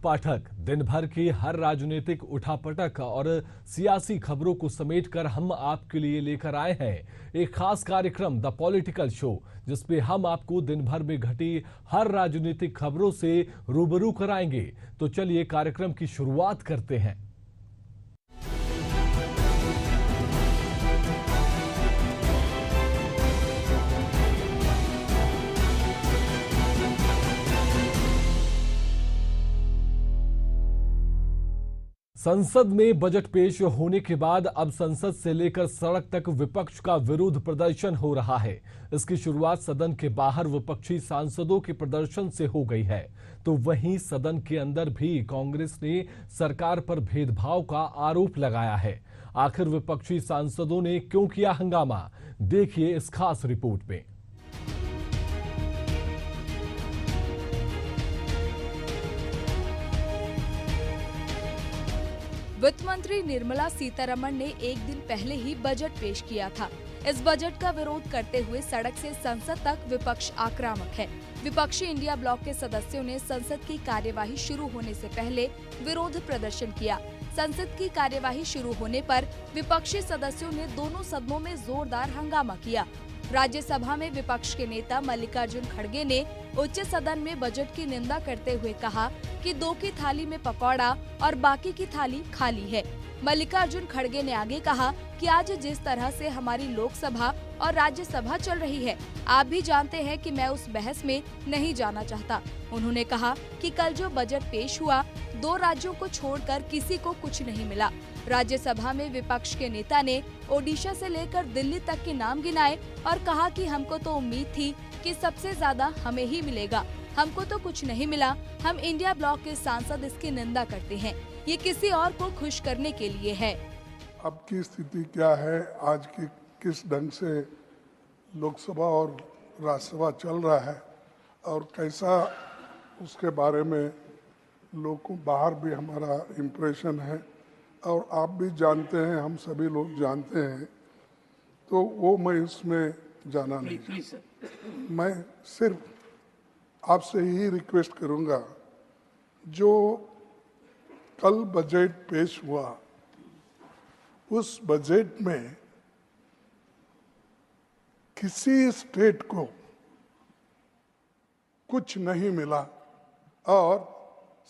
पाठक। दिन भर की हर राजनीतिक उठापटक और सियासी खबरों को समेटकर हम आपके लिए लेकर आए हैं एक खास कार्यक्रम द पॉलिटिकल शो, जिसमें हम आपको दिन भर में घटी हर राजनीतिक खबरों से रूबरू कराएंगे। तो चलिए कार्यक्रम की शुरुआत करते हैं। संसद में बजट पेश होने के बाद अब संसद से लेकर सड़क तक विपक्ष का विरोध प्रदर्शन हो रहा है। इसकी शुरुआत सदन के बाहर विपक्षी सांसदों के प्रदर्शन से हो गई है, तो वहीं सदन के अंदर भी कांग्रेस ने सरकार पर भेदभाव का आरोप लगाया है। आखिर विपक्षी सांसदों ने क्यों किया हंगामा, देखिए इस खास रिपोर्ट में। वित्त मंत्री निर्मला सीतारमण ने एक दिन पहले ही बजट पेश किया था। इस बजट का विरोध करते हुए सड़क से संसद तक विपक्ष आक्रामक है। विपक्षी इंडिया ब्लॉक के सदस्यों ने संसद की कार्यवाही शुरू होने से पहले विरोध प्रदर्शन किया। संसद की कार्यवाही शुरू होने पर विपक्षी सदस्यों ने दोनों सदनों में जोरदार हंगामा किया। राज्यसभा में विपक्ष के नेता मल्लिकार्जुन खड़गे ने उच्च सदन में बजट की निंदा करते हुए कहा कि दो की थाली में पकौड़ा और बाकी की थाली खाली है। मल्लिकार्जुन खड़गे ने आगे कहा कि आज जिस तरह से हमारी लोकसभा और राज्यसभा चल रही है, आप भी जानते हैं कि मैं उस बहस में नहीं जाना चाहता। उन्होंने कहा कि कल जो बजट पेश हुआ, दो राज्यों को छोड़कर किसी को कुछ नहीं मिला। राज्यसभा में विपक्ष के नेता ने ओडिशा से लेकर दिल्ली तक के नाम गिनाए और कहा कि हमको तो उम्मीद थी कि सबसे ज्यादा हमें ही मिलेगा, हमको तो कुछ नहीं मिला। हम इंडिया ब्लॉक के सांसद इसकी निंदा करते हैं, ये किसी और को खुश करने के लिए है। अब की स्थिति क्या है, आज की किस ढंग से लोकसभा और राज्यसभा चल रहा है और कैसा, उसके बारे में लोगों बाहर भी हमारा इम्प्रेशन है और आप भी जानते हैं, हम सभी लोग जानते हैं, तो वो मैं इसमें जाना नहीं। मैं सिर्फ आपसे ही रिक्वेस्ट करूंगा, जो कल बजट पेश हुआ उस बजट में किसी स्टेट को कुछ नहीं मिला और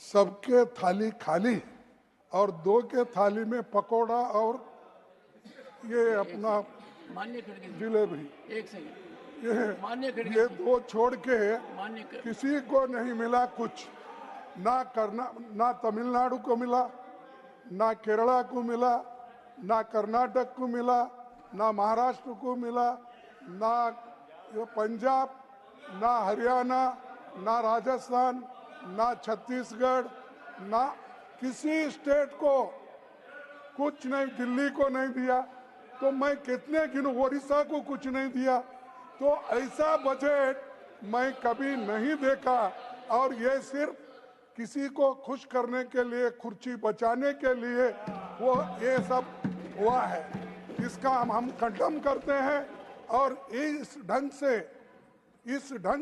सबके थाली खाली और दो के थाली में पकोड़ा और ये अपना जिलेबी, ये दो छोड़ के किसी को नहीं मिला कुछ। ना तमिलनाडु को मिला, ना केरला को मिला, ना कर्नाटक को मिला, ना महाराष्ट्र को मिला, ना पंजाब, ना हरियाणा, ना राजस्थान, ना छत्तीसगढ़, ना किसी स्टेट को कुछ नहीं, दिल्ली को नहीं दिया, तो मैं कितने गिनूं, ओडिशा को कुछ नहीं दिया। तो ऐसा बजट मैं कभी नहीं देखा और ये सिर्फ किसी को खुश करने के लिए, कुर्सी बचाने के लिए वो ये सब हुआ है। इसका हम खंडन करते हैं और इस ढंग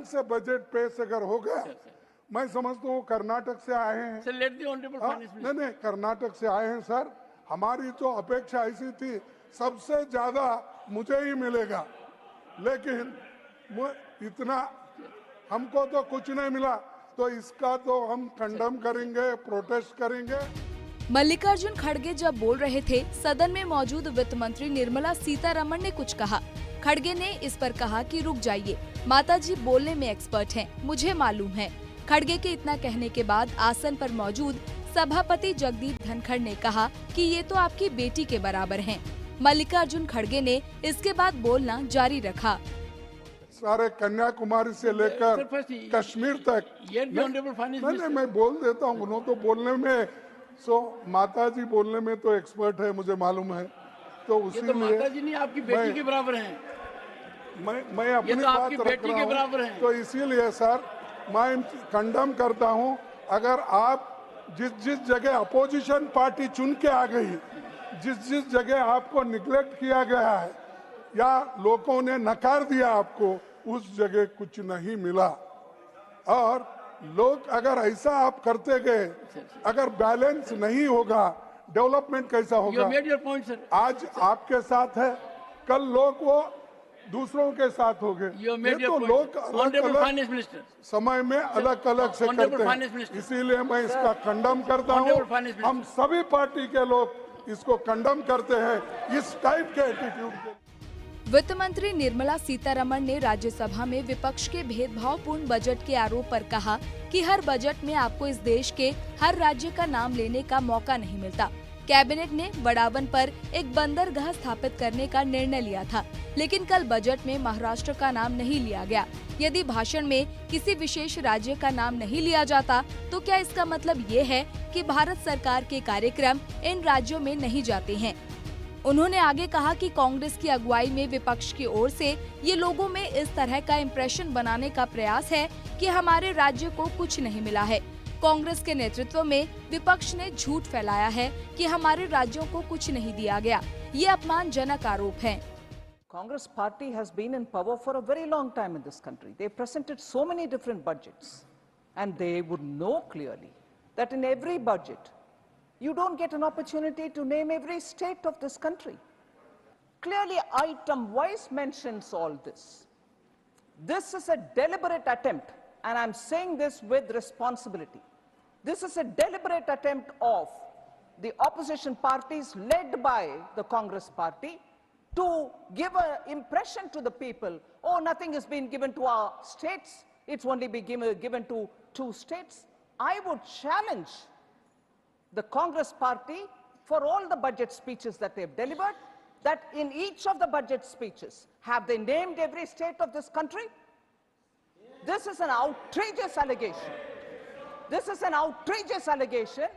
से बजट पेश अगर हो गया, मैं समझता हूँ कर्नाटक से आए हैं। नहीं, कर्नाटक से आए हैं सर। हमारी तो अपेक्षा ऐसी थी सबसे ज्यादा मुझे ही मिलेगा, लेकिन इतना हमको तो कुछ नहीं मिला, तो इसका तो हम खंडन करेंगे, प्रोटेस्ट करेंगे। मल्लिकार्जुन खड़गे जब बोल रहे थे, सदन में मौजूद वित्त मंत्री निर्मला सीतारमण ने कुछ कहा। खड़गे ने इस पर कहा कि रुक जाइए, माताजी बोलने में एक्सपर्ट हैं, मुझे मालूम है। खड़गे के इतना कहने के बाद आसन पर मौजूद सभापति जगदीप धनखड़ ने कहा कि ये तो आपकी बेटी के बराबर हैं। मल्लिकार्जुन खड़गे ने इसके बाद बोलना जारी रखा। सारे कन्याकुमारी से लेकर कश्मीर तक नहीं, मैं बोल देता हूँ। उन्होंने तो बोलने में, माताजी बोलने में तो एक्सपर्ट है, मुझे मालूम है। तो उसी लिए माताजी नहीं, आपकी बेटी के बराबर हैं। मैं अपनी बात रख रहा हूँ, तो इसीलिए सर मैं खंडन करता हूँ। अगर आप जिस जगह अपोजिशन पार्टी चुन के आ गई, जिस जगह आपको निग्लेक्ट किया गया है या लोगों ने नकार दिया आपको, उस जगह कुछ नहीं मिला। और लोग अगर ऐसा आप करते गए, अगर बैलेंस नहीं होगा, डेवलपमेंट कैसा You होगा? have made your point, sir. आज आपके साथ है, कल लोग वो दूसरों के साथ हो गए। You have ये made तो your लोग point. Honorable अलग Finance Minister. समय में अलग अलग से Honorable करते Finance हैं, Minister. इसीलिए मैं इसका खंडन करता हूँ। Honorable Finance Minister. हम सभी पार्टी के लोग इसको खंडन करते हैं, इस टाइप के एटीट्यूड के। वित्त मंत्री निर्मला सीतारमण ने राज्यसभा में विपक्ष के भेदभावपूर्ण बजट के आरोप पर कहा कि हर बजट में आपको इस देश के हर राज्य का नाम लेने का मौका नहीं मिलता। कैबिनेट ने बड़ावन पर एक बंदरगाह स्थापित करने का निर्णय लिया था, लेकिन कल बजट में महाराष्ट्र का नाम नहीं लिया गया। यदि भाषण में किसी विशेष राज्य का नाम नहीं लिया जाता, तो क्या इसका मतलब ये है कि भारत सरकार के कार्यक्रम इन राज्यों में नहीं जाते हैं? उन्होंने आगे कहा कि कांग्रेस की अगुवाई में विपक्ष की ओर से ये लोगों में इस तरह का इम्प्रेशन बनाने का प्रयास है कि हमारे राज्य को कुछ नहीं मिला है। कांग्रेस के नेतृत्व में विपक्ष ने झूठ फैलाया है कि हमारे राज्यों को कुछ नहीं दिया गया। ये अपमानजनक आरोप है। Congress party has been in power for a very long time in this country. They presented so many different budgets, and they would know clearly that in every budget, you don't get an opportunity to name every state of this country. Clearly, item-wise mentions all this. This is a deliberate attempt, and I'm saying this with responsibility. This is a deliberate attempt of the opposition parties led by the Congress party to give an impression to the people, oh, nothing has been given to our states, it's only been given to 2 states. I would challenge the Congress party for all the budget speeches that they've delivered, that in each of the budget speeches, have they named every state of this country? This is an outrageous allegation. This is an outrageous allegation.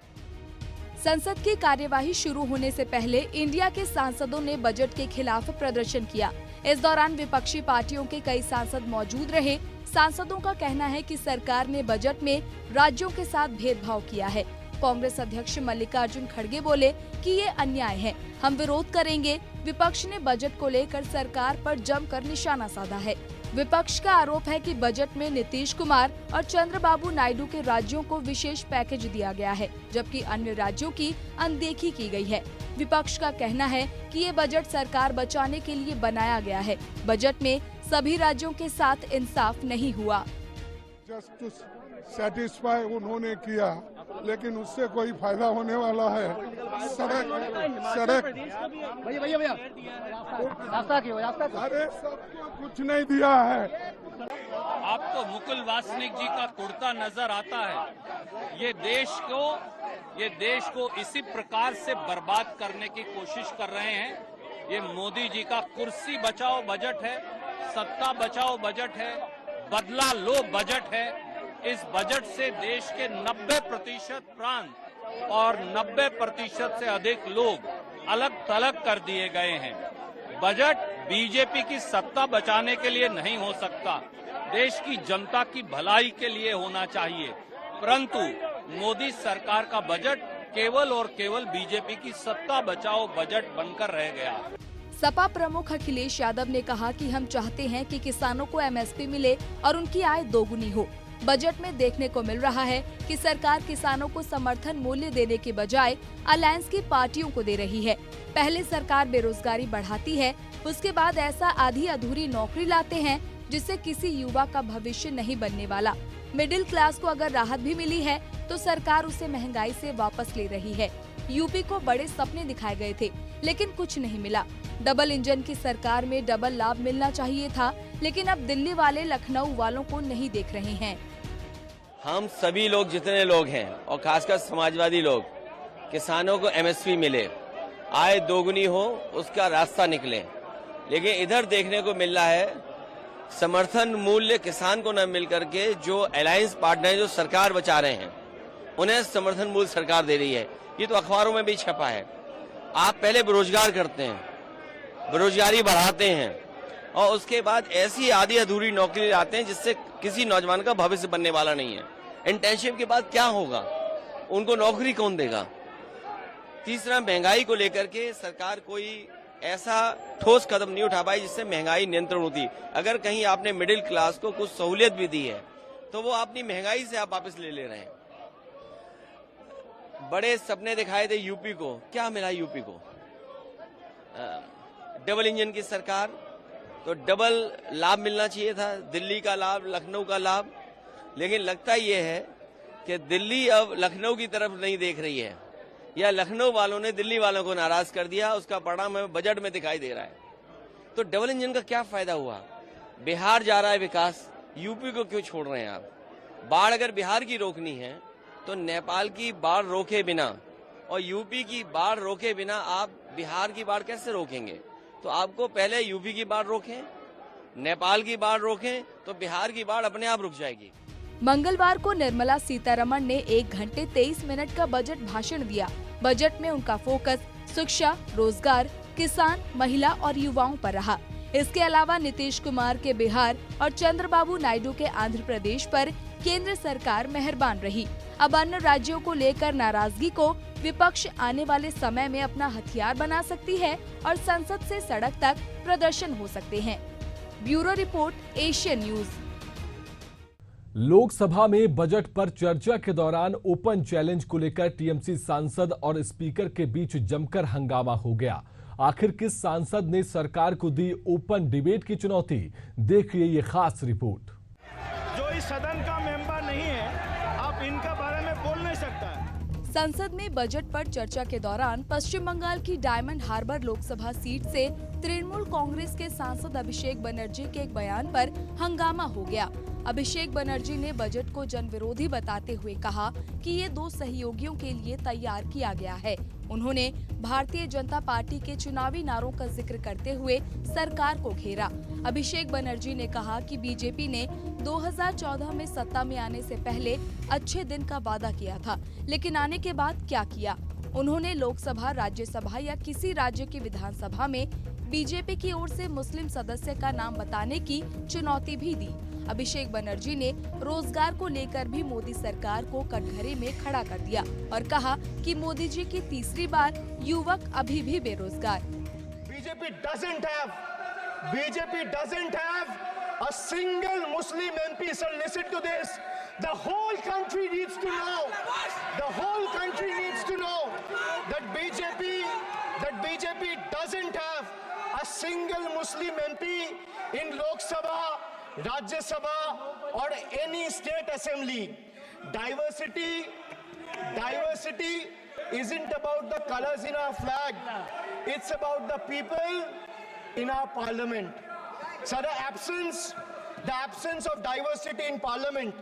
संसद की कार्यवाही शुरू होने से पहले India के सांसदों ने बजट के खिलाफ प्रदर्शन किया। इस दौरान विपक्षी पार्टियों के कई सांसद मौजूद रहे। सांसदों का कहना है कि सरकार ने बजट में राज्यों के साथ भेदभाव किया है। कांग्रेस अध्यक्ष मल्लिकार्जुन खड़गे बोले कि ये अन्याय है, हम विरोध करेंगे। विपक्ष ने बजट को लेकर सरकार पर जमकर निशाना साधा है। विपक्ष का आरोप है कि बजट में नीतीश कुमार और चंद्रबाबू नायडू के राज्यों को विशेष पैकेज दिया गया है, जबकि अन्य राज्यों की अनदेखी की गई है। विपक्ष का कहना है कि ये बजट सरकार बचाने के लिए बनाया गया है। बजट में सभी राज्यों के साथ इंसाफ नहीं हुआ। जस्ट सेटिस्फाई उन्होंने किया, लेकिन उससे कोई फायदा होने वाला है? सड़क भैया रास्ता क्यों? अरे सबको कुछ नहीं दिया है। आपको मुकुल वासनिक जी का कुर्ता नजर आता है। ये देश को इसी प्रकार से बर्बाद करने की कोशिश कर रहे हैं। ये मोदी जी का कुर्सी बचाओ बजट है, सत्ता बचाओ बजट है, बदला लो बजट है। इस बजट से देश के 90% प्रांत और 90% से अधिक लोग अलग थलग कर दिए गए हैं। बजट बीजेपी की सत्ता बचाने के लिए नहीं हो सकता, देश की जनता की भलाई के लिए होना चाहिए। परंतु मोदी सरकार का बजट केवल और केवल बीजेपी की सत्ता बचाओ बजट बनकर रह गया। सपा प्रमुख अखिलेश यादव ने कहा कि हम चाहते हैं कि किसानों को एमएसपी मिले और उनकी आय दोगुनी हो। बजट में देखने को मिल रहा है कि सरकार किसानों को समर्थन मूल्य देने के बजाय अलायंस की पार्टियों को दे रही है। पहले सरकार बेरोजगारी बढ़ाती है, उसके बाद ऐसा आधी अधूरी नौकरी लाते हैं जिससे किसी युवा का भविष्य नहीं बनने वाला। मिडिल क्लास को अगर राहत भी मिली है तो सरकार उसे महंगाई से वापस ले रही है। यूपी को बड़े सपने दिखाए गए थे, लेकिन कुछ नहीं मिला। डबल इंजन की सरकार में डबल लाभ मिलना चाहिए था, लेकिन अब दिल्ली वाले लखनऊ वालों को नहीं देख रहे हैं। हम सभी लोग जितने लोग हैं और खासकर समाजवादी लोग, किसानों को एमएसपी मिले, आय दोगुनी हो, उसका रास्ता निकले। लेकिन इधर देखने को मिल रहा है समर्थन मूल्य किसान को न मिल करके जो अलायंस पार्टनर जो सरकार बचा रहे हैं उन्हें समर्थन मूल्य सरकार दे रही है। ये तो अखबारों में भी छपा है। आप पहले बेरोजगार करते हैं, बेरोजगारी बढ़ाते हैं और उसके बाद ऐसी आधी अधूरी नौकरी लाते हैं जिससे किसी नौजवान का भविष्य बनने वाला नहीं है। इंटर्नशिप के बाद क्या होगा, उनको नौकरी कौन देगा? तीसरा, महंगाई को लेकर के सरकार कोई ऐसा ठोस कदम नहीं उठा पाई जिससे महंगाई नियंत्रण होती। अगर कहीं आपने मिडिल क्लास को कुछ सहूलियत भी दी है तो वो अपनी महंगाई से आप वापस ले रहे हैं। बड़े सपने दिखाए थे यूपी को, क्या मिला यूपी को? डबल इंजन की सरकार, तो डबल लाभ मिलना चाहिए था, दिल्ली का लाभ, लखनऊ का लाभ। लेकिन लगता ये है कि दिल्ली अब लखनऊ की तरफ नहीं देख रही है, या लखनऊ वालों ने दिल्ली वालों को नाराज कर दिया। उसका परिणाम हमें बजट में दिखाई दे रहा है। तो डबल इंजन का क्या फायदा हुआ? बिहार जा रहा है विकास, यूपी को क्यों छोड़ रहे हैं आप? बाढ़ अगर बिहार की रोकनी है तो नेपाल की बाढ़ रोके बिना और यूपी की बाढ़ रोके बिना आप बिहार की बाढ़ कैसे रोकेंगे? तो आपको पहले यूपी की बाढ़ रोकें, नेपाल की बाढ़ रोकें, तो बिहार की बाढ़ अपने आप रुक जाएगी। मंगलवार को निर्मला सीतारमण ने 1 घंटे 23 मिनट का बजट भाषण दिया। बजट में उनका फोकस शिक्षा, रोजगार, किसान, महिला और युवाओं पर रहा। इसके अलावा नीतीश कुमार के बिहार और चंद्रबाबू नायडू के आंध्र प्रदेश पर केंद्र सरकार मेहरबान रही। अब अन्य राज्यों को लेकर नाराजगी को विपक्ष आने वाले समय में अपना हथियार बना सकती है और संसद से सड़क तक प्रदर्शन हो सकते हैं। Bureau report, Asian news. Lok Sabha में बजट पर चर्चा के दौरान ओपन चैलेंज को लेकर टीएमसी सांसद और स्पीकर के बीच जमकर हंगामा हो गया। आखिर किस सांसद ने सरकार को दी ओपन डिबेट की चुनौती? देखिए ये खास रिपोर्ट। जो इस सदन का मेंबर नहीं है, आप इनके बारे में बोल नहीं सकता। संसद में बजट पर चर्चा के दौरान पश्चिम बंगाल की डायमंड हार्बर लोकसभा सीट से तृणमूल कांग्रेस के सांसद अभिषेक बनर्जी के एक बयान पर हंगामा हो गया। अभिषेक बनर्जी ने बजट को जन विरोधी बताते हुए कहा कि ये 2 सहयोगियों के लिए तैयार किया गया है। उन्होंने भारतीय जनता पार्टी के चुनावी नारों का जिक्र करते हुए सरकार को घेरा। अभिषेक बनर्जी ने कहा कि बीजेपी ने 2014 में सत्ता में आने से पहले अच्छे दिन का वादा किया था, लेकिन आने के बाद क्या किया? उन्होंने लोकसभा, राज्यसभा या किसी राज्य की विधानसभा में बीजेपी की ओर से मुस्लिम सदस्य का नाम बताने की चुनौती भी दी। अभिषेक बनर्जी ने रोजगार को लेकर भी मोदी सरकार को कटघरे में खड़ा कर दिया और कहा कि मोदी जी की तीसरी बार युवक अभी भी बेरोजगार। BJP doesn't have a single Muslim MP. So listen to this. The whole country needs to know. The whole country needs to know that BJP doesn't have a single Muslim MP in Lok Sabha, Rajya Sabha or any state assembly. Diversity isn't about the colors in our flag. It's about the people in our parliament. So the absence of diversity in parliament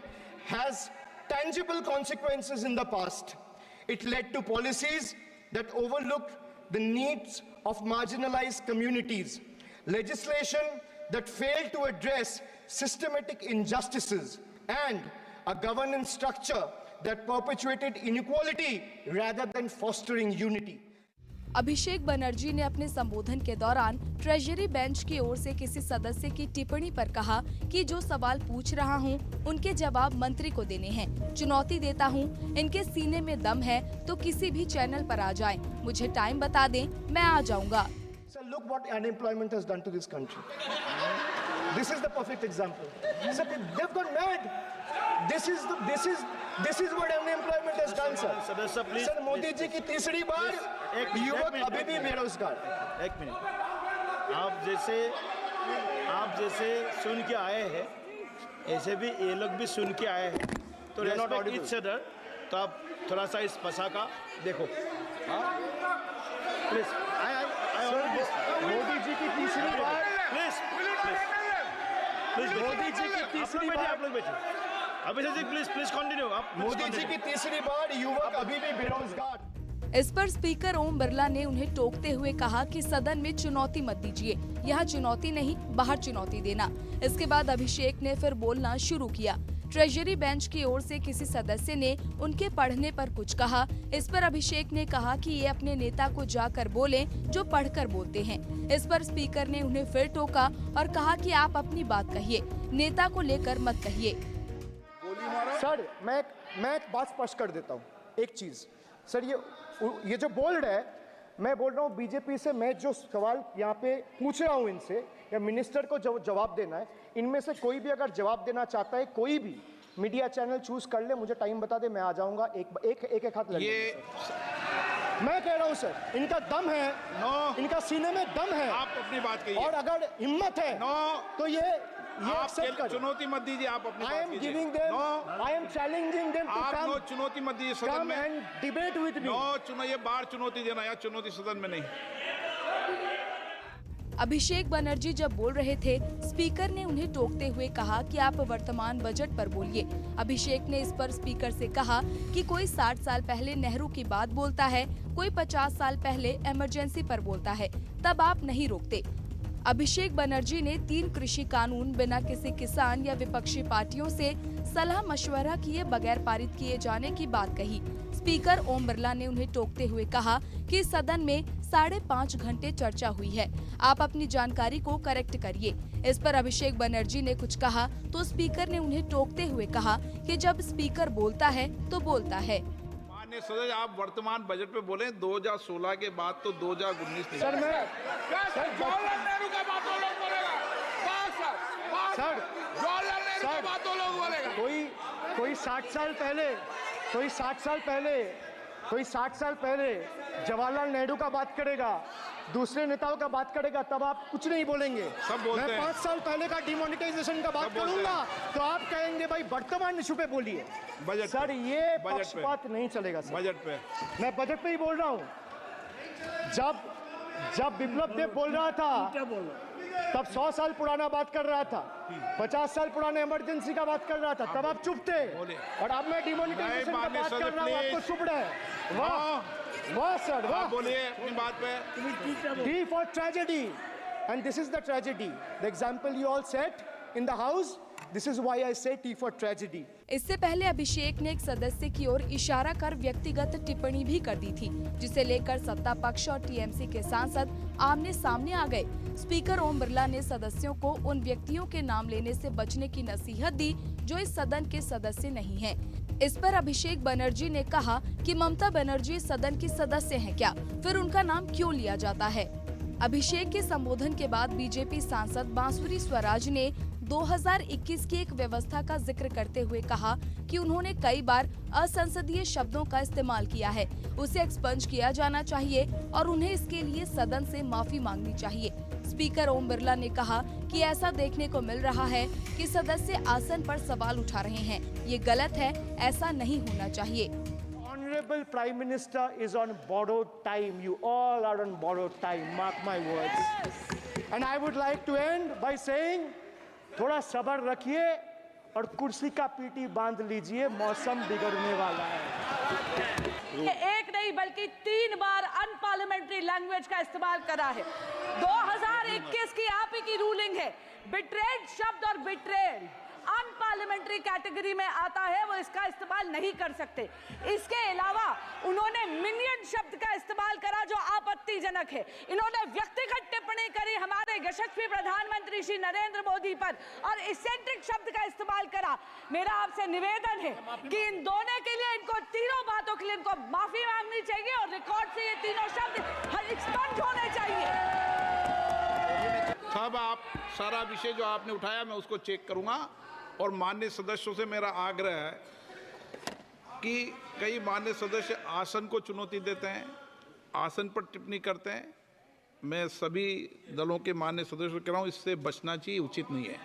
has tangible consequences in the past. It led to policies that overlooked the needs of marginalized communities, legislation that failed to address systematic injustices, and a governance structure that perpetuated inequality rather than fostering unity. Abhishek Banerjee ने अपने संबोधन के दौरान treasury bench की ओर से किसी सदस्य की टिप्पणी पर कहा कि जो सवाल पूछ रहा हूं, उनके जवाब मंत्री को देने हैं। चुनौती देता हूं, इनके सीने में दम है तो किसी भी चैनल पर आ जाएं, मुझे टाइम बता दें, मैं आ जाऊंगा। So look what unemployment has done to this country. This is the perfect example. So they've gone mad. This is what unemployment has done, sir. सदस्य प्लीज। सर मोदी जी की तीसरी बार युवक अभी भी बेरोजगार। एक मिनट, आप जैसे सुन के आए हैं, ऐसे भी ये लोग भी सुन के आए हैं, तो रेस्पेक्ट ईच अदर। तो आप थोड़ा सा इस भाषा का देखो, प्लीज। मोदी जी की तीसरी बार, प्लीज मोदी जी की तीसरी बार, आप लोग बैठे। Abhishek ji please continue. आप मोदी जी की तीसरी बार युवक अभी भी बेरोजगार। इस पर स्पीकर ओम बिरला ने उन्हें टोकते हुए कहा कि सदन में चुनौती मत दीजिए, यहाँ चुनौती नहीं, बाहर चुनौती देना। इसके बाद अभिषेक ने फिर बोलना शुरू किया। ट्रेजरी बेंच की ओर से किसी सदस्य ने उनके पढ़ने पर कुछ कहा। इस पर अभिषेक ने कहा कि ये अपने नेता को जाकर बोलें जो पढ़कर बोलते हैं। इस पर स्पीकर ने उन्हें फिर टोका और कहा कि आप अपनी बात कहिए, नेता को लेकर मत कहिए। सर मैं एक बात स्पष्ट कर देता हूँ, एक चीज सर, ये जो बोल रहा है, मैं बोल रहा हूँ बीजेपी से, मैं जो सवाल यहाँ पे पूछ रहा हूँ इनसे, या मिनिस्टर को जवाब देना है, इनमें से कोई भी अगर जवाब देना चाहता है, कोई भी, मीडिया चैनल चूज कर ले, मुझे टाइम बता दे, मैं आ जाऊंगा। एक हाथ लगे। मैं कह रहा हूं सर, इनका दम है, इनका सीने में दम है। आप अपनी बात कहिए। और अगर हिम्मत है तो ये आप चुनौती मत दीजिए, आप अपनी बात कीजिए। I am challenging them to आप come, चुनौती मत दीजिए सदन में। and debate with me. ये बाहर चुनौती देना, या चुनौती सदन में नहीं। अभिषेक बनर्जी जब बोल रहे थे, स्पीकर ने उन्हें टोकते हुए कहा कि आप वर्तमान बजट पर बोलिए। अभिषेक ने इस पर स्पीकर से कहा कि कोई 60 साल पहले नेहरू की बात बोलता है, कोई 50 साल पहले इमरजेंसी पर बोलता है, तब आप नहीं रोकते। अभिषेक बनर्जी ने 3 कृषि कानून बिना किसी किसान या विपक्षी पार्टियों से सलाह मशवरा किए बगैर पारित किए जाने की बात कही। स्पीकर ओम बिरला ने उन्हें टोकते हुए कहा कि सदन में 5.5 घंटे चर्चा हुई है, आप अपनी जानकारी को करेक्ट करिए। इस पर अभिषेक बनर्जी ने कुछ कहा तो स्पीकर ने उन्हें टोकते हुए कहा कि जब स्पीकर बोलता है तो बोलता है। माननीय सदस्य, आप वर्तमान बजट पे बोले 2016 के बाद तो 2019 सर मैं जवाहरलाल नेहरू का बात तो लोग बोलेगा। जवाहरलाल नेहरू का बात तो लोग बोलेगा। कोई 60 साल पहले जवाहरलाल नेहरू का बात करेगा, दूसरे नेताओं का बात करेगा, तब आप कुछ नहीं बोलेंगे। सब बोलते मैं 5 साल पहले का डिमोनेटाइजेशन का बात करूंगा तो आप कहेंगे भाई वर्तमान इशू पे बोलिए। बजट सर ये पक्षपात नहीं चलेगा सर। बजट पे मैं बजट पे ही बोल रहा हूँ। जब विप्लव देव बोल रहा था तब 100 साल पुराना बात कर रहा था, 50 साल पुराने इमरजेंसी का बात कर रहा था, तब आप चुप थे। और अब मैं डिमोनेटाइजेशन का बात कर रहा हूँ, आपको चुप रहे। वाह सर, वाह। बोलिए अपनी बात पे। D for tragedy, and this is the tragedy. The example you all set in the house. This is why I say T for tragedy. इससे पहले अभिषेक ने एक सदस्य की ओर इशारा कर व्यक्तिगत टिप्पणी भी कर दी थी, जिसे लेकर सत्ता पक्ष और टीएमसी के सांसद आमने सामने आ गए। स्पीकर ओम बिरला ने सदस्यों को उन व्यक्तियों के नाम लेने से बचने की नसीहत दी जो इस सदन के सदस्य नहीं हैं। इस पर अभिषेक बनर्जी ने कहा कि ममता बनर्जी सदन की सदस्य हैं क्या, फिर उनका नाम क्यों लिया जाता है। अभिषेक के संबोधन के बाद बीजेपी सांसद बांसुरी स्वराज ने 2021 की एक व्यवस्था का जिक्र करते हुए कहा कि उन्होंने कई बार असंसदीय शब्दों का इस्तेमाल किया है, उसे एक्सपंज किया जाना चाहिए और उन्हें इसके लिए सदन से माफी मांगनी चाहिए। स्पीकर ओम बिरला ने कहा कि ऐसा देखने को मिल रहा है कि सदस्य आसन पर सवाल उठा रहे हैं, ये गलत है, ऐसा नहीं होना चाहिए। Honorable Prime Minister is on borrowed time. You all are on borrowed time. Mark my words. And I would like to end by saying, थोड़ा सब्र रखिए और कुर्सी का पीटी बांध लीजिए, मौसम बिगड़ने वाला है। एक नहीं बल्कि 3 बार अनपार्लियामेंट्री लैंग्वेज का इस्तेमाल करा है। 2021 की आप ही की रूलिंग है। बिट्रेड शब्द और बिट्रेड अनपार्लियामेंट्री कैटेगरी में आता है, वो इसका इस्तेमाल नहीं कर सकते। इसके अलावा उन्होंने मिनियन शब्द का इस्तेमाल करा जो आपत्तिजनक है। इन्होंने व्यक्तिगत टिप्पणी करी हमारे यशस्वी प्रधानमंत्री श्री नरेंद्र मोदी पर और इसेंट्रिक शब्द का इस्तेमाल करा। मेरा आपसे निवेदन है कि इन दोनों के लिए, इनको तीनों बातों के लिए इनको माफी मांगनी चाहिए और रिकॉर्ड से ये तीनों शब्द एक्सपंज होने चाहिए। साहब, आप सारा विषय जो आपने उठाया मैं उसको चेक करूंगा और माननीय सदस्यों से मेरा आग्रह है कि कई माननीय सदस्य आसन को चुनौती देते हैं, आसन पर टिप्पणी करते हैं। मैं सभी दलों के माननीय सदस्यों को कह रहा हूं, इससे बचना चाहिए, उचित नहीं है।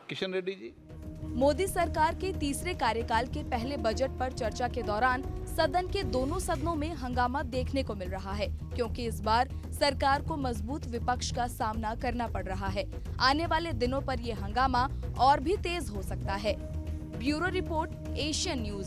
किशन रेड्डी जी। मोदी सरकार के तीसरे कार्यकाल के पहले बजट पर चर्चा के दौरान सदन के दोनों सदनों में हंगामा देखने को मिल रहा है, क्योंकि इस बार सरकार को मजबूत विपक्ष का सामना करना पड़ रहा है। आने वाले दिनों पर ये हंगामा और भी तेज हो सकता है। Bureau report, Asian news.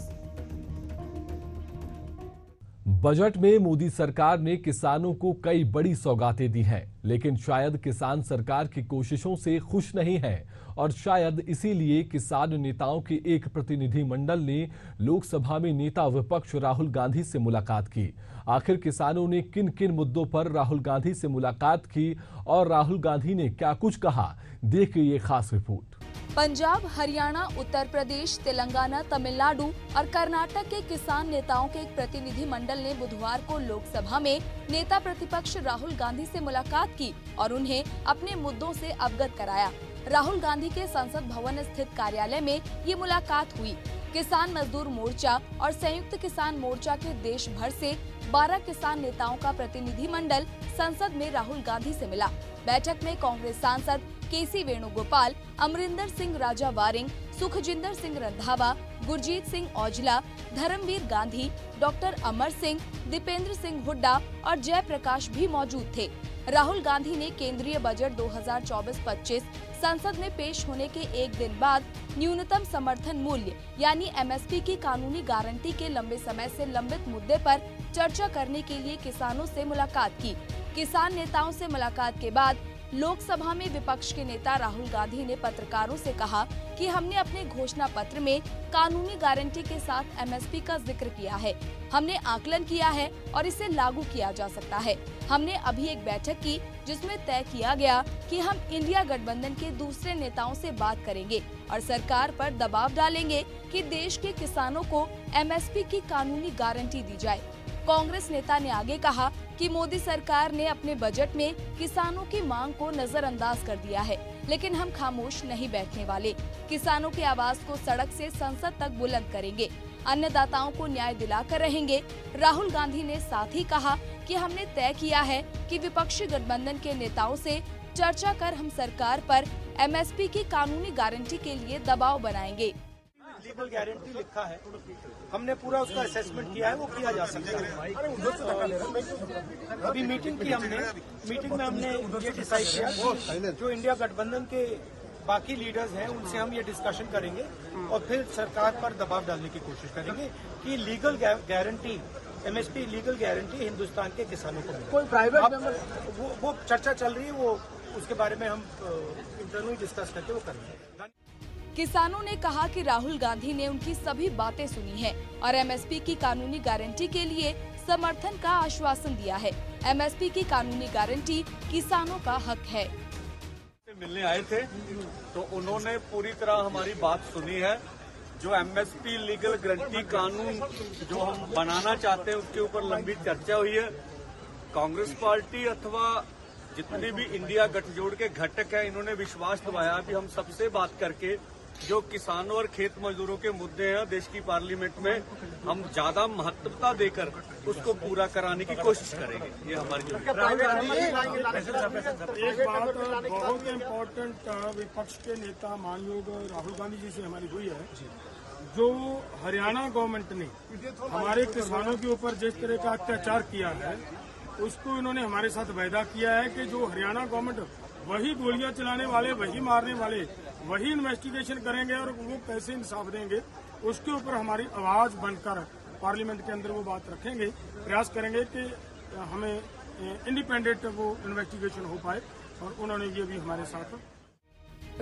Budget में मोदी सरकार ने किसानों को कई बड़ी सौगातें दी हैं, लेकिन शायद किसान सरकार की कोशिशों से खुश नहीं है और शायद इसीलिए किसान नेताओं के एक प्रतिनिधि मंडल ने लोकसभा में नेता विपक्ष राहुल गांधी से मुलाकात की। आखिर किसानों ने किन किन मुद्दों पर राहुल गांधी से मुलाकात की और राहुल गांधी ने क्या कुछ कहा, देखिए ये खास रिपोर्ट। पंजाब, हरियाणा, उत्तर प्रदेश, तेलंगाना, तमिलनाडु और कर्नाटक के किसान नेताओं के एक प्रतिनिधि मंडल ने बुधवार को लोकसभा में नेता प्रतिपक्ष राहुल गांधी से मुलाकात की और उन्हें अपने मुद्दों से अवगत कराया। राहुल गांधी के संसद भवन स्थित कार्यालय में ये मुलाकात हुई। किसान मजदूर मोर्चा और संयुक्त किसान मोर्चा के देश भर से 12 किसान नेताओं का प्रतिनिधिमंडल संसद में राहुल गांधी से मिला। बैठक में कांग्रेस सांसद केसी वेणुगोपाल, अमरिंदर सिंह राजा वारिंग, सुखजिंदर सिंह रंधावा, गुरजीत सिंह औजला, धर्मवीर गांधी, डॉक्टर अमर सिंह, दीपेंद्र सिंह हुड्डा और जयप्रकाश भी मौजूद थे। राहुल गांधी ने केंद्रीय बजट 2024-25 संसद में पेश होने के एक दिन बाद न्यूनतम समर्थन मूल्य यानी एमएसपी की कानूनी गारंटी के लंबे समय से लंबित मुद्दे पर चर्चा करने के लिए किसानों से मुलाकात की। किसान नेताओं से मुलाकात के बाद लोकसभा में विपक्ष के नेता राहुल गांधी ने पत्रकारों से कहा कि हमने अपने घोषणा पत्र में कानूनी गारंटी के साथ एमएसपी का जिक्र किया है। हमने आकलन किया है और इसे लागू किया जा सकता है। हमने अभी एक बैठक की जिसमें तय किया गया कि हम इंडिया गठबंधन के दूसरे नेताओं से बात करेंगे और सरकार पर दबाव डालेंगे कि देश के किसानों को एमएसपी की कानूनी गारंटी दी जाए। कांग्रेस नेता ने आगे कहा कि मोदी सरकार ने अपने बजट में किसानों की मांग को नजरअंदाज कर दिया है, लेकिन हम खामोश नहीं बैठने वाले। किसानों की आवाज को सड़क से संसद तक बुलंद करेंगे, अन्नदाताओं को न्याय दिलाकर रहेंगे। राहुल गांधी ने साथ ही कहा कि हमने तय किया है कि विपक्षी गठबंधन के नेताओं से चर्चा कर हम सरकार पर एमएसपी की कानूनी गारंटी के लिए दबाव बनाएंगे। लीगल गारंटी लिखा है, हमने पूरा उसका असेसमेंट किया है, वो किया जा सकता है। अभी मीटिंग की हमने, मीटिंग में हमने ये डिसाइड किया जो इंडिया गठबंधन के बाकी लीडर्स हैं उनसे हम ये डिस्कशन करेंगे और फिर सरकार पर दबाव डालने की कोशिश करेंगे कि legal guarantee, MSP legal guarantee Hindustan के किसानों को मिले। कोई प्राइवेट वो चर्चा चल रही है, वो उसके बारे में हम इंटरनली डिस्कस करके वो करेंगे। किसानों ने कहा कि राहुल गांधी ने उनकी सभी बातें सुनी हैं और एमएसपी की कानूनी गारंटी के लिए समर्थन का आश्वासन दिया है। एमएसपी की कानूनी गारंटी किसानों का हक है। मिलने आए थे तो उन्होंने पूरी तरह हमारी बात सुनी है। जो एमएसपी लीगल गारंटी कानून जो हम बनाना चाहते हैं उसके ऊपर लंबी चर्चा हुई है। कांग्रेस पार्टी अथवा जितने भी इंडिया गठजोड़ के घटक हैं इन्होंने विश्वास दिलाया कि हम सबसे बात करके जो किसानों और खेत मजदूरों के मुद्दे हैं देश की पार्लियामेंट में हम ज्यादा महत्वता देकर उसको पूरा कराने की कोशिश करेंगे। ये हमारी एक बात बहुत इम्पोर्टेंट विपक्ष के नेता मानयोग राहुल गांधी जी से हमारी हुई है। जो हरियाणा गवर्नमेंट ने हमारे किसानों के ऊपर जिस तरह का अत्याचार किया है उसको इन्होंने हमारे साथ वायदा किया है कि जो हरियाणा गवर्नमेंट वही गोलियां चलाने वाले, वही मारने वाले, वही इन्वेस्टिगेशन करेंगे और वो कैसे इंसाफ देंगे उसके ऊपर हमारी आवाज बनकर पार्लियामेंट के अंदर वो बात रखेंगे। प्रयास करेंगे कि हमें इंडिपेंडेंट वो इन्वेस्टिगेशन हो पाए और उन्होंने ये भी हमारे साथ।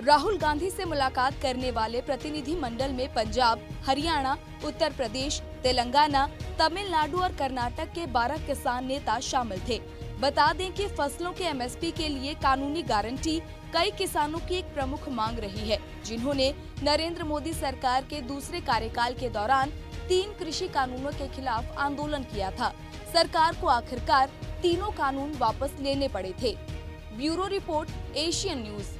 राहुल गांधी से मुलाकात करने वाले प्रतिनिधि मंडल में पंजाब, हरियाणा, उत्तर प्रदेश, तेलंगाना, तमिलनाडु और कर्नाटक के 12 किसान नेता शामिल थे। बता दें कि फसलों के एमएसपी के लिए कानूनी गारंटी कई किसानों की एक प्रमुख मांग रही है, जिन्होंने नरेंद्र मोदी सरकार के दूसरे कार्यकाल के दौरान 3 कृषि कानूनों के खिलाफ आंदोलन किया था। सरकार को आखिरकार तीनों कानून वापस लेने पड़े थे। Bureau report, Asian news.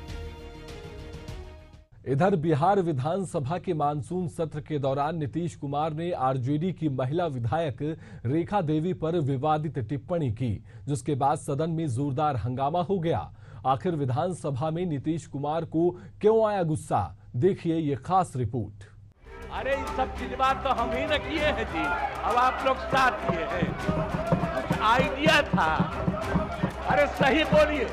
इधर बिहार विधानसभा के मानसून सत्र के दौरान नीतीश कुमार ने आरजेडी की महिला विधायक रेखा देवी पर विवादित टिप्पणी की, जिसके बाद सदन में जोरदार हंगामा हो गया। आखिर विधानसभा में नीतीश कुमार को क्यों आया गुस्सा, देखिए ये खास रिपोर्ट। अरे इन सब चीज बात तो हम ही न किए हैं जी, अब आप लोग साथ किए हैं। कुछ आइडिया था, अरे सही बोलिए।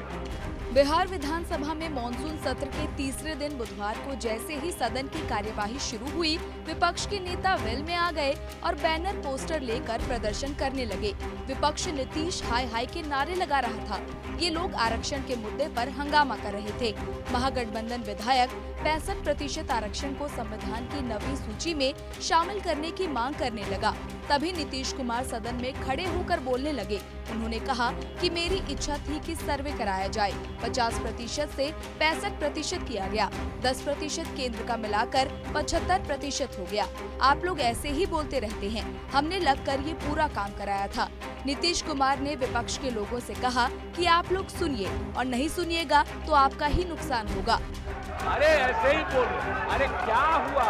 बिहार विधानसभा में मॉनसून सत्र के तीसरे दिन बुधवार को जैसे ही सदन की कार्यवाही शुरू हुई, विपक्ष के नेता वेल में आ गए और बैनर पोस्टर लेकर प्रदर्शन करने लगे। विपक्ष नीतीश हाय हाय के नारे लगा रहा था। ये लोग आरक्षण के मुद्दे पर हंगामा कर रहे थे। महागठबंधन विधायक 65% आरक्षण को संविधान की नवी सूची में शामिल करने की मांग करने लगा। तभी नीतीश कुमार सदन में खड़े होकर बोलने लगे। उन्होंने कहा कि मेरी इच्छा थी कि सर्वे कराया जाए, 50% से 65% किया गया। 10% केंद्र का मिलाकर 75% हो गया। आप लोग ऐसे ही बोलते रहते हैं, हमने लगकर ये पूरा काम कराया था। नीतीश कुमार ने विपक्ष के लोगों से कहा कि आप लोग सुनिए और नहीं सुनिएगा तो आपका ही नुकसान होगा। अरे ऐसे ही बोल, अरे क्या हुआ,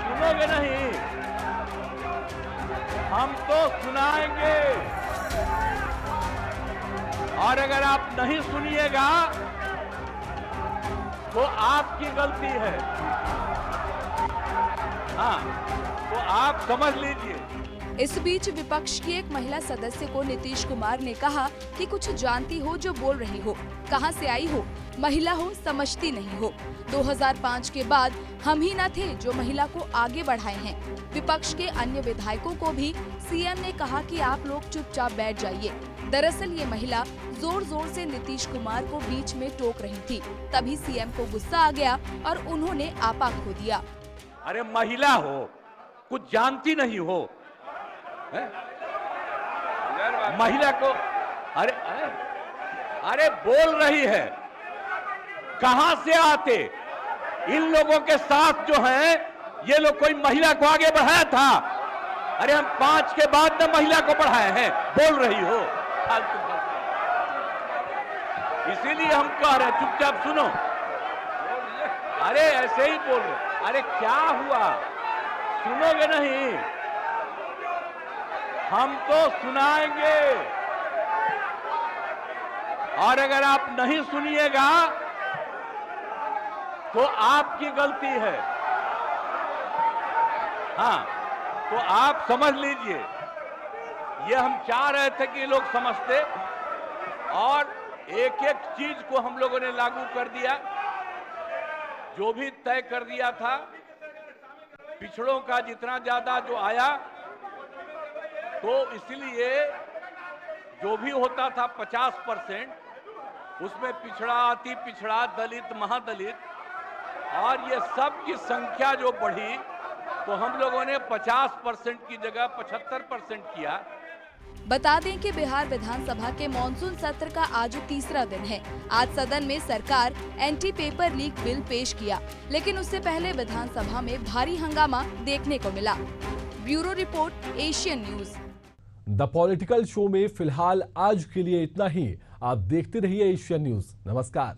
सुनोगे नहीं? हम तो सुनाएंगे और अगर आप नहीं सुनिएगा तो आपकी गलती है। हाँ, तो आप समझ लीजिए। इस बीच विपक्ष की एक महिला सदस्य को नीतीश कुमार ने कहा कि कुछ जानती हो जो बोल रही हो, कहां से आई हो, महिला हो समझती नहीं हो। 2005 के बाद हम ही न थे जो महिला को आगे बढ़ाए हैं। विपक्ष के अन्य विधायकों को भी सीएम ने कहा कि आप लोग चुपचाप बैठ जाइए। दरअसल ये महिला जोर जोर से नीतीश कुमार को बीच में टोक रही थी। तभी सीएम को गुस्सा आ गया और उन्होंने आपा खो दिया। अरे महिला हो, कुछ जानती नहीं हो, महिला को अरे बोल रही है, कहां से आते? इन लोगों के साथ जो हैं, ये लोग कोई महिला को आगे बढ़ाया था? अरे हम 5 के बाद में महिला को बढ़ाए हैं, बोल रही हो। इसीलिए हम कह रहे हैं चुपचाप सुनो। अरे ऐसे ही बोल रहे, अरे क्या हुआ, सुनोगे नहीं? हम तो सुनाएंगे और अगर आप नहीं सुनिएगा तो आपकी गलती है। हाँ, तो आप समझ लीजिए। ये हम चाह रहे थे कि लोग समझते और एक एक चीज को हम लोगों ने लागू कर दिया, जो भी तय कर दिया था। पिछड़ों का जितना ज्यादा जो आया, तो इसलिए जो भी होता था 50%, उसमें पिछड़ा, अति पिछड़ा, दलित, महादलित, और ये सब की संख्या जो बढ़ी तो हम लोगों ने 50% की जगह 75% किया। बता दें कि बिहार विधानसभा के मॉनसून सत्र का आज तीसरा दिन है। आज सदन में सरकार एंटी पेपर लीक बिल पेश किया, लेकिन उससे पहले विधानसभा में भारी हंगामा देखने को मिला। Bureau report, Asian news. The political show में फिलहाल आज के लिए इतना ही। आप देखते रहिए एशियन न्यूज। नमस्कार।